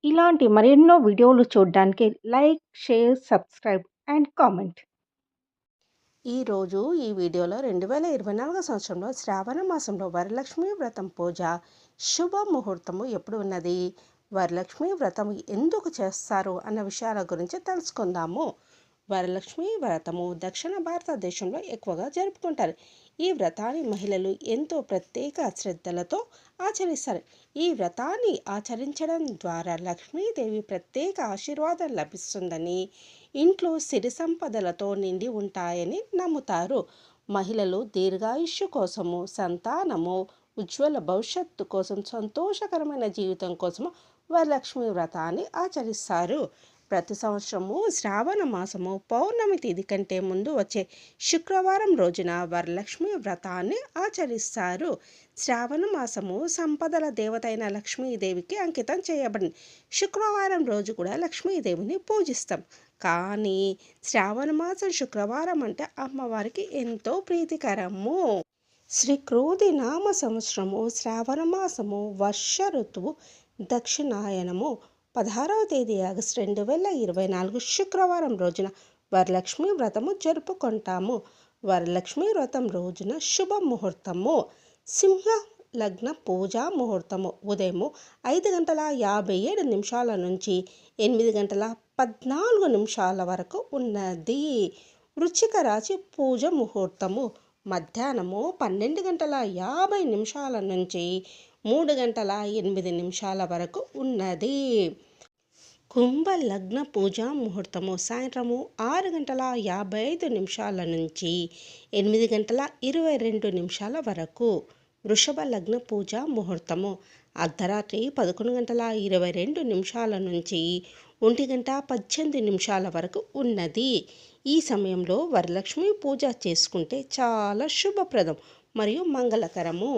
ఇలాంటి మరెన్నో వీడియోలు చూడడానికి like, share, subscribe and comment. ఈరోజు ఈ వీడియోలో 2024 సంవత్సరంలో శ్రావణ మాసంలో వరలక్ష్మి వ్రతం పూజ శుభ ముహూర్తము ఎప్పుడు ఉన్నది, వరలక్ష్మి వ్రతం ఎందుకు చేస్తారు అన్న విషయాల గురించి తెలుసుకుందాము. వరలక్ష్మి వ్రతము దక్షిణ భారతదేశంలో ఎక్కువగా జరుపుకుంటారు. ఈ వ్రతాన్ని మహిళలు ఎంతో ప్రత్యేక శ్రద్ధలతో ఆచరిస్తారు. ఈ వ్రతాన్ని ఆచరించడం ద్వారా లక్ష్మీదేవి ప్రత్యేక ఆశీర్వాదం లభిస్తుందని, ఇంట్లో సిరి సంపదలతో నిండి ఉంటాయని నమ్ముతారు. మహిళలు దీర్ఘాయుష్యు కోసము, సంతానము, ఉజ్వల భవిష్యత్తు కోసం, సంతోషకరమైన జీవితం కోసము వరలక్ష్మి వ్రతాన్ని ఆచరిస్తారు. ప్రతి సంవత్సరము శ్రావణ మాసము పౌర్ణమి తేదీ కంటే ముందు వచ్చే శుక్రవారం రోజున వరలక్ష్మి వ్రతాన్ని ఆచరిస్తారు. శ్రావణ మాసము సంపదల దేవత అయిన లక్ష్మీదేవికి అంకితం చేయబడింది. శుక్రవారం రోజు కూడా లక్ష్మీదేవిని పూజిస్తాం. కానీ శ్రావణ మాసం శుక్రవారం అంటే అమ్మవారికి ఎంతో ప్రీతికరము. శ్రీ క్రోధి నామ సంవత్సరము శ్రావణ మాసము వర్ష ఋతువు దక్షిణాయనము 16వ తేదీ ఆగస్టు 2024 శుక్రవారం రోజున వరలక్ష్మి వ్రతము జరుపుకుంటాము. వరలక్ష్మి వ్రతం రోజున శుభ ముహూర్తము సింహ లగ్న పూజా ముహూర్తము ఉదయం 5:57 నుంచి 8:14 వరకు ఉన్నది. వృశ్చిక రాశి పూజ ముహూర్తము మధ్యాహ్నము 12:50 నుంచి 3:08 వరకు ఉన్నది. కుంభ లగ్న పూజా ముహూర్తము సాయంత్రము 6:55 నుంచి 8:22 వరకు. వృషభ లగ్న పూజా ముహూర్తము అర్ధరాత్రి 11:22 నుంచి 1:18 వరకు ఉన్నది. ఈ సమయంలో వరలక్ష్మి పూజ చేసుకుంటే చాలా శుభప్రదం మరియు మంగళకరము.